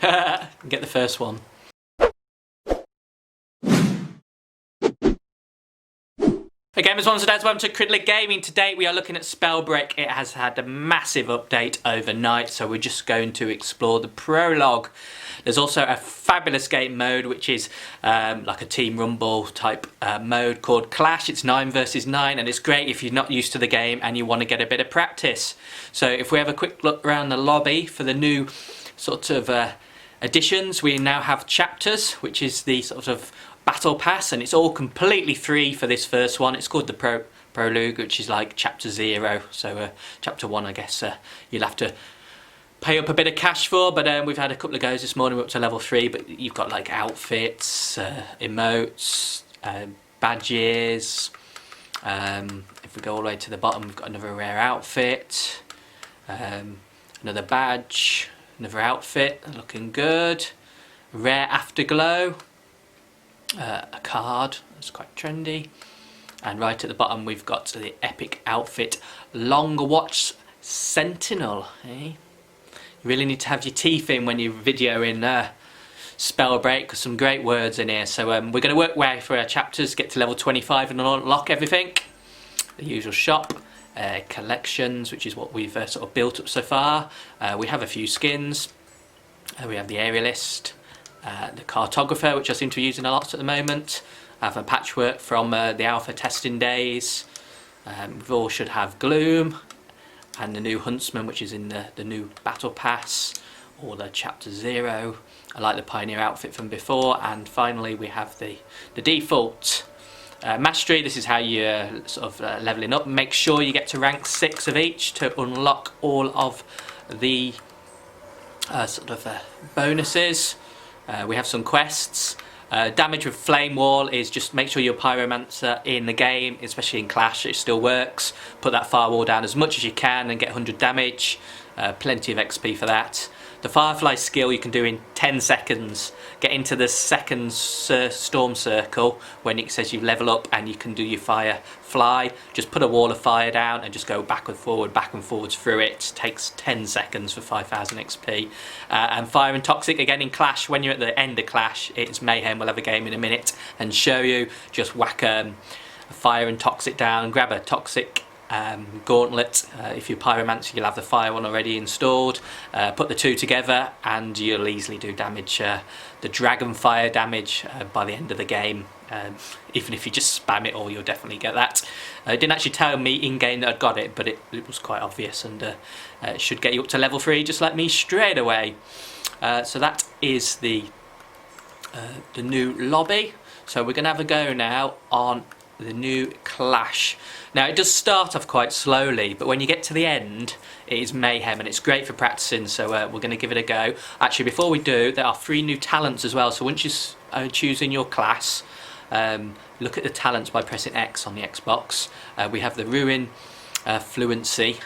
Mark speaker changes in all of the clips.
Speaker 1: Get the first one. Hey gamers, moms and dads, welcome to Cridler Gaming. Today we are looking at Spellbreak. It has had a massive update overnight, so we're just going to explore the Prologue. There's also a fabulous game mode, which is like a Team Rumble type mode called Clash. It's 9 versus 9, and it's great if you're not used to the game and you want to get a bit of practice. So if we have a quick look around the lobby for the new sort of additions, we now have chapters, which is the sort of Battlepass, and it's all completely free for this first one. It's called the Prologue, which is like chapter 0. So chapter 1, I guess you'll have to pay up a bit of cash for, but we've had a couple of goes this morning. We're up to level 3, but you've got like outfits, emotes, badges. If we go all the way to the bottom, we've got another rare outfit, another badge, another outfit, looking good. Rare afterglow. A card, that's quite trendy, and right at the bottom we've got the epic outfit Longer Watch Sentinel. You really need to have your teeth in when you're videoing Spellbreak, because some great words in here. So we're going to work way through our chapters, get to level 25 and unlock everything. The usual shop, collections, which is what we've sort of built up so far. We have a few skins, we have the aerialist, the cartographer, which I seem to be using a lot at the moment. I have a patchwork from the alpha testing days. We all should have Gloom and the new huntsman, which is in the new battle pass, or the chapter 0. I like the pioneer outfit from before, and finally we have the default mastery. This is how you're sort of leveling up. Make sure you get to rank 6 of each to unlock all of the sort of bonuses. We have some quests. Damage with Flame Wall is just make sure you're Pyromancer in the game, especially in Clash. It still works. Put that firewall down as much as you can and get 100 damage. Plenty of XP for that. The Firefly skill you can do in 10 seconds. Get into the second storm circle when it says you level up, and you can do your Firefly. Just put a wall of fire down and just go back and forwards through it. Takes 10 seconds for 5000 XP. And Fire and Toxic, again in Clash, when you're at the end of Clash, it's Mayhem. We'll have a game in a minute and show you. Just whack a Fire and Toxic down, grab a Toxic gauntlet. If you're Pyromancer, you'll have the fire one already installed. Put the two together and you'll easily do damage, the dragon fire damage by the end of the game. Even if you just spam it all, you'll definitely get that. It didn't actually tell me in game that I'd got it, but it was quite obvious, and it should get you up to level 3 just like me straight away. So that is the new lobby. So we're gonna have a go now on the new Clash. Now it does start off quite slowly, but when you get to the end it is mayhem, and it's great for practicing, so we're going to give it a go. Actually, before we do, there are 3 new talents as well, so once you're choosing your class, look at the talents by pressing X on the Xbox. We have the Ruin, Fluency,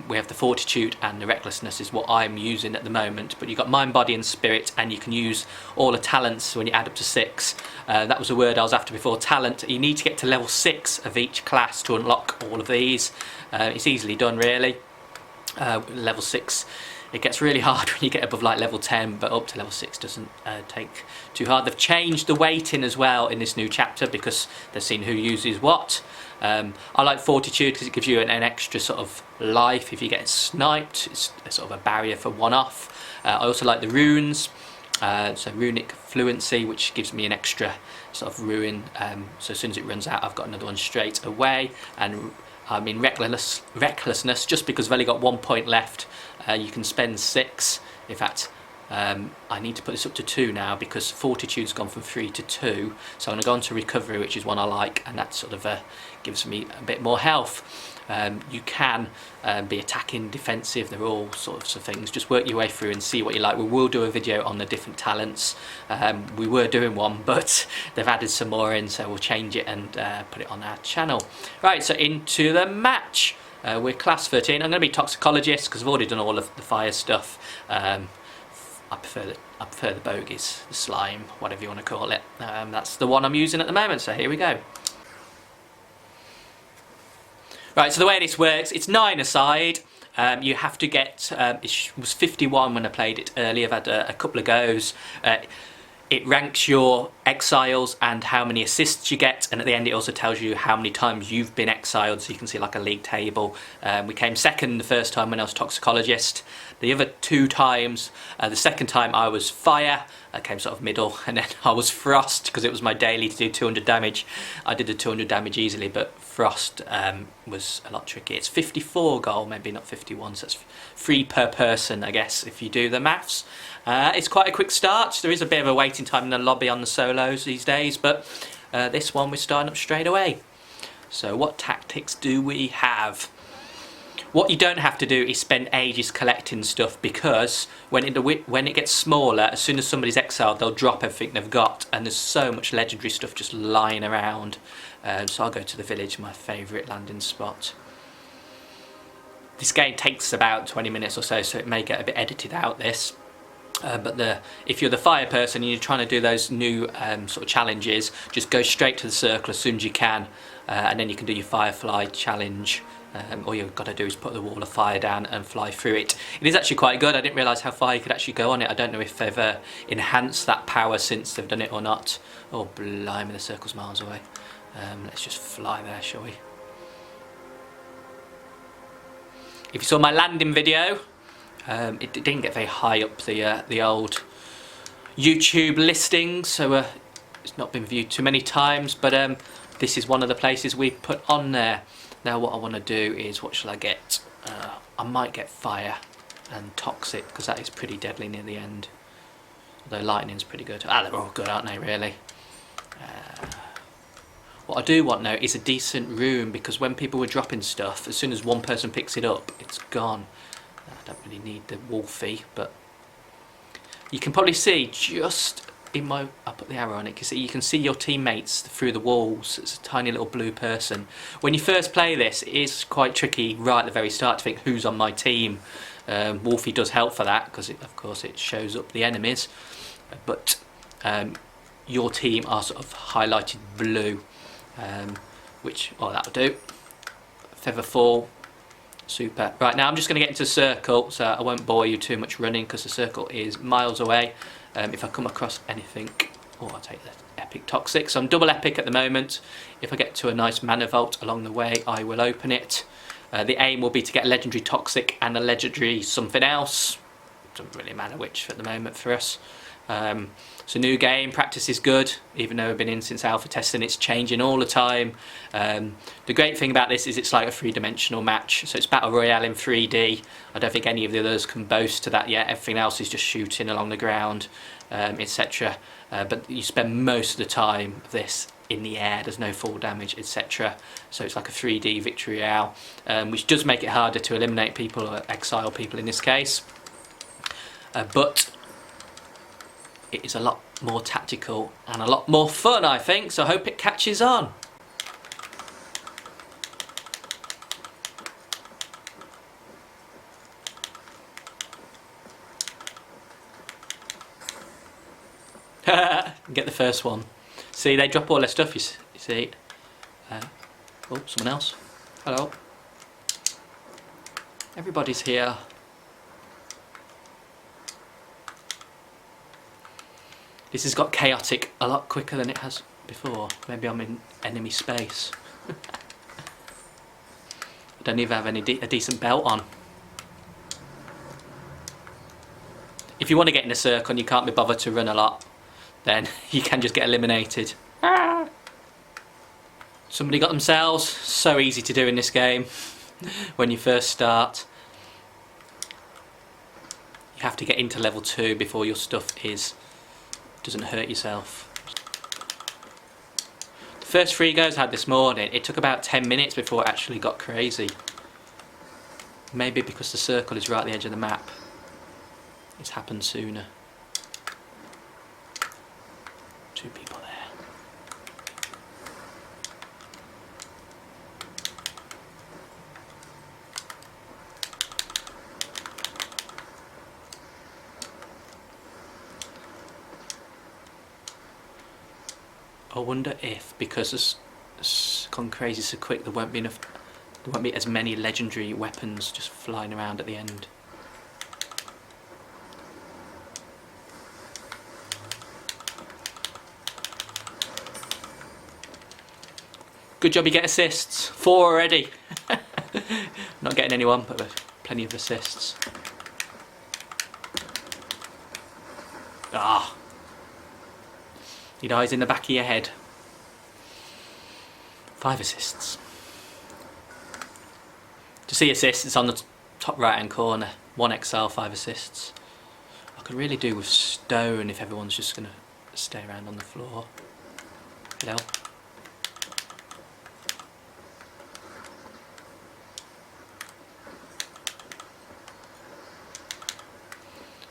Speaker 1: we have the Fortitude, and the Recklessness is what I'm using at the moment. But you've got Mind, Body and Spirit, and you can use all the talents when you add up to 6. That was a word I was after before, talent. You need to get to level 6 of each class to unlock all of these. It's easily done, really. Level 6, it gets really hard when you get above like level 10, but up to level 6 doesn't take too hard. They've changed the weighting as well in this new chapter because they've seen who uses what. I like Fortitude because it gives you an extra sort of life if you get sniped. It's a sort of a barrier for one off. I also like the runes, so Runic Fluency, which gives me an extra sort of ruin, so as soon as it runs out I've got another one straight away. And I'm in Recklessness just because I've only got 1 point left. You can spend 6. In fact, I need to put this up to 2 now because Fortitude's gone from 3 to 2. So I'm going to go on to Recovery, which is one I like, and that sort of gives me a bit more health. You can be attacking, defensive, they're all sorts of things. Just work your way through and see what you like. We will do a video on the different talents. We were doing one, but they've added some more in, so we'll change it and put it on our channel. Right, so into the match. We're class 13. I'm going to be Toxicologist because I've already done all of the fire stuff. I prefer the bogies, the slime, whatever you want to call it. That's the one I'm using at the moment, so here we go. Right, so the way this works, it's 9 aside. You have to get, it was 51 when I played it earlier. I've had a couple of goes. It ranks your exiles and how many assists you get, and at the end it also tells you how many times you've been exiled, so you can see like a league table. We came second the first time when I was toxicologist. The other 2 times, the second time I was fire, I came sort of middle, and then I was frost because it was my daily to do 200 damage. I did the 200 damage easily, but frost was a lot tricky. It's 54 gold, maybe not 51, so it's 3 per person, I guess, if you do the maths. It's quite a quick start. There is a bit of a waiting time in the lobby on the solos these days, but this one we're starting up straight away. So what tactics do we have? What you don't have to do is spend ages collecting stuff, because when it gets smaller, as soon as somebody's exiled, they'll drop everything they've got, and there's so much legendary stuff just lying around. So I'll go to the village, my favourite landing spot. This game takes about 20 minutes or so it may get a bit edited out, this. But if you're the fire person and you're trying to do those new sort of challenges, just go straight to the circle as soon as you can, and then you can do your firefly challenge. All you've got to do is put the wall of fire down and fly through it. It is actually quite good. I didn't realise how far you could actually go on it. I don't know if they've enhanced that power since they've done it or not. Oh blimey, the circle's miles away. Let's just fly there, shall we? If you saw my landing video, it didn't get very high up the old YouTube listings, so it's not been viewed too many times, but this is one of the places we put on there. Now what I want to do is, what shall I get? I might get fire and toxic, because that is pretty deadly near the end. Although lightning's pretty good. They're all good, aren't they, really? What I do want now is a decent room, because when people were dropping stuff, as soon as one person picks it up, it's gone. I don't really need the wolfie, but you can probably see just in my, I'll put the arrow on it, you can see your teammates through the walls. It's a tiny little blue person. When you first play this, it is quite tricky right at the very start to think who's on my team. Wolfie does help for that, because of course it shows up the enemies, but your team are sort of highlighted blue, which, oh, that'll do. Feather fall. Super. Right, now I'm just going to get into a circle, so I won't bore you too much running, because the circle is miles away. If I come across anything, oh, I'll take the epic toxic. So I'm double epic at the moment. If I get to a nice mana vault along the way, I will open it. The aim will be to get a legendary toxic and a legendary something else. Doesn't really matter which at the moment for us. It's a new game, practice is good, even though we've been in since alpha testing, it's changing all the time. The great thing about this is it's like a 3-dimensional match, so it's Battle Royale in 3D. I don't think any of the others can boast to that yet. Everything else is just shooting along the ground, etc. But you spend most of the time of this in the air, there's no fall damage, etc. So it's like a 3D victory royale, which does make it harder to eliminate people or exile people in this case. But it is a lot more tactical and a lot more fun, I think, so I hope it catches on. Get the first one. See, they drop all their stuff, you see. Oh, someone else. Hello. Everybody's here. This has got chaotic a lot quicker than it has before. Maybe I'm in enemy space. I don't even have a decent belt on. If you want to get in a circle and you can't be bothered to run a lot, then you can just get eliminated. Somebody got themselves. So easy to do in this game when you first start. You have to get into level 2 before your stuff doesn't hurt yourself. The first 3 goes I had this morning, it took about 10 minutes before it actually got crazy. Maybe because the circle is right at the edge of the map. It's happened sooner. 2 people there. I wonder if, because it's gone crazy so quick, there won't be enough There won't be as many legendary weapons just flying around at the end. Good job you get assists. 4 already. Not getting anyone, but plenty of assists. Ah. He dies in the back of your head. 5 assists. To see assists, it's on the top right hand corner. 1 exile, 5 assists. I could really do with stone if everyone's just going to stay around on the floor. Hello.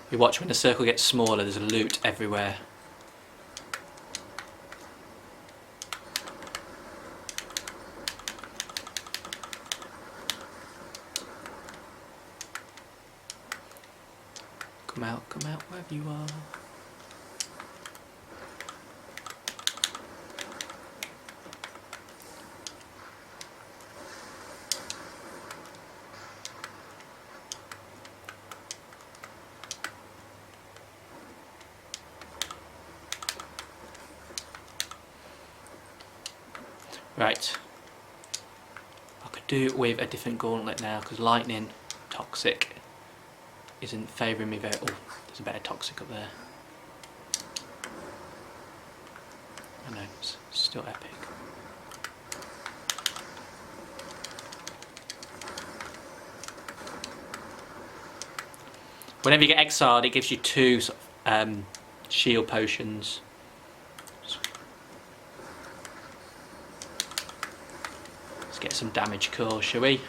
Speaker 1: You watch when the circle gets smaller, there's loot everywhere. Come out wherever you are. Right, I could do with a different gauntlet now because lightning, toxic, isn't favouring me very... Oh, there's a better toxic up there. I know, it's still epic. Whenever you get exiled, it gives you 2 shield potions. Get some damage core, shall we?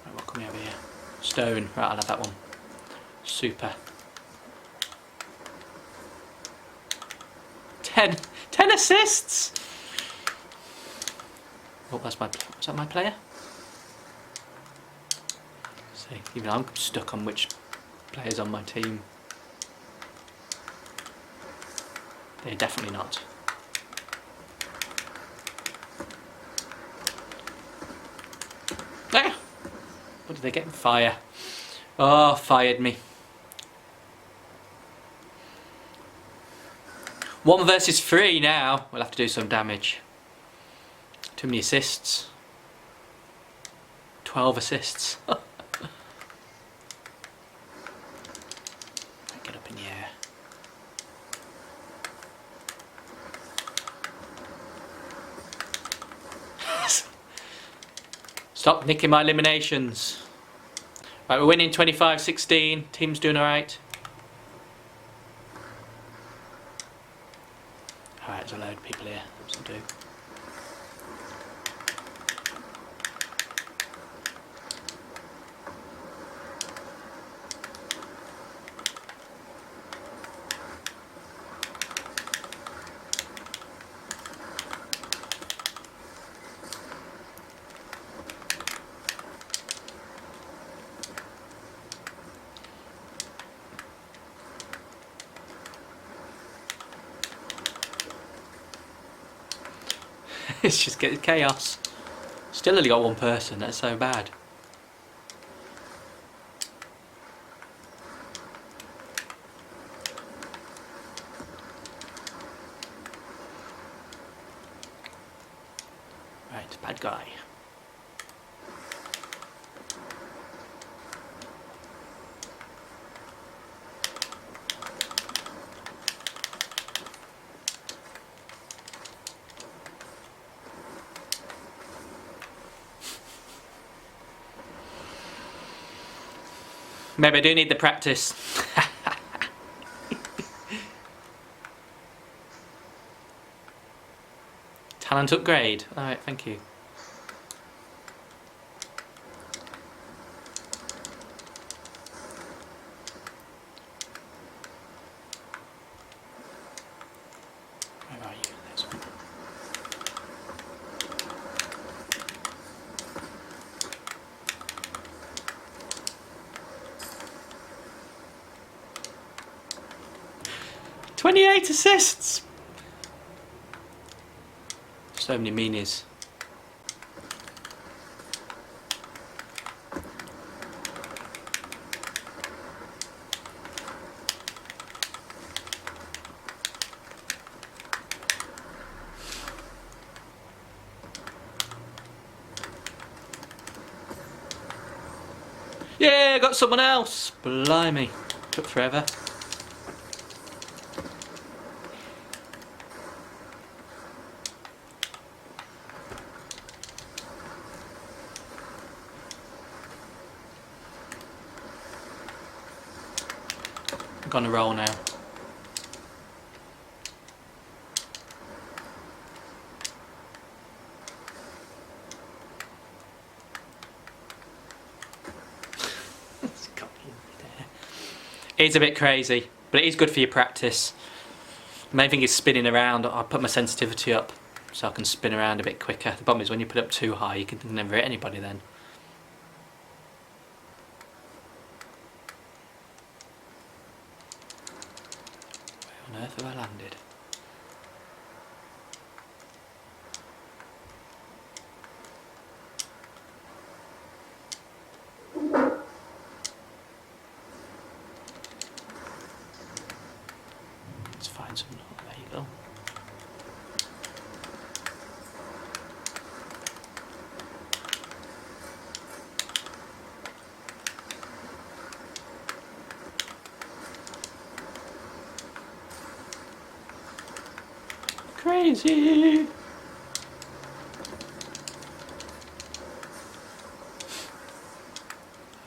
Speaker 1: Right, what can we have here? Stone. Right, I'll have that one. Super. 10 assists! Oh, that's my... Was that my player? Let's see, even I'm stuck on which player's on my team. They're definitely not. Ah! What did they get? Fire. Oh, fired me. 1 versus 3 now. We'll have to do some damage. Too many assists. 12 assists. Get up in the air. Stop nicking my eliminations. Right, we're winning 25-16. Team's doing alright. Alright, there's a load of people here. What's to do? It's just getting chaos. Still only got 1 person, that's so bad. Right, bad guy. Maybe I do need the practice. Talent upgrade. Alright, thank you. Where are you? There's one. 28 assists! So many meanies. Yeah, got someone else! Blimey. Took forever. I'm gonna roll now. It's a bit crazy, but it is good for your practice. The main thing is spinning around. I put my sensitivity up so I can spin around a bit quicker. The problem is when you put it up too high, you can never hit anybody then. Where on earth have I landed? Let's find some. Oh, there you go. Crazy!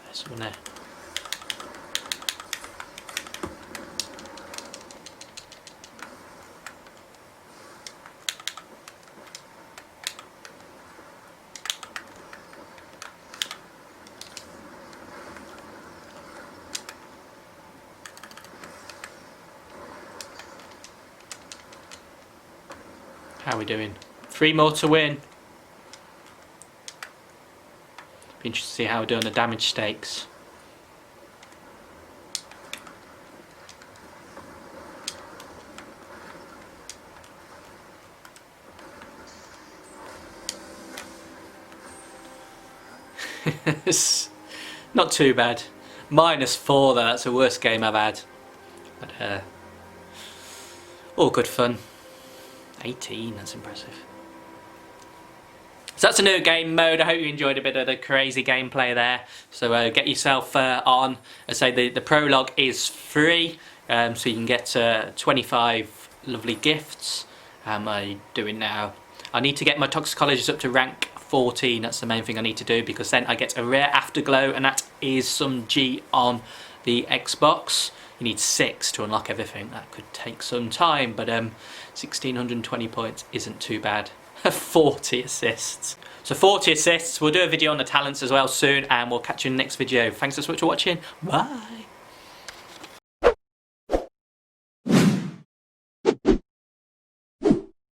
Speaker 1: There's one there. How are we doing? 3 more to win. Be interested to see how we're doing the damage stakes. It's not too bad. -4 though, that's the worst game I've had. But all good fun. 18, that's impressive. So that's a new game mode. I hope you enjoyed a bit of the crazy gameplay there. So get yourself on. I say the prologue is free, so you can get 25 lovely gifts. I'm doing now. I need to get my toxicologist up to rank 14. That's the main thing I need to do, because then I get a rare afterglow, and that is some G on the Xbox. You need 6 to unlock everything. That could take some time, but 1620 points isn't too bad. 40 assists. So 40 assists. We'll do a video on the talents as well soon, and we'll catch you in the next video. Thanks so much for watching. Bye.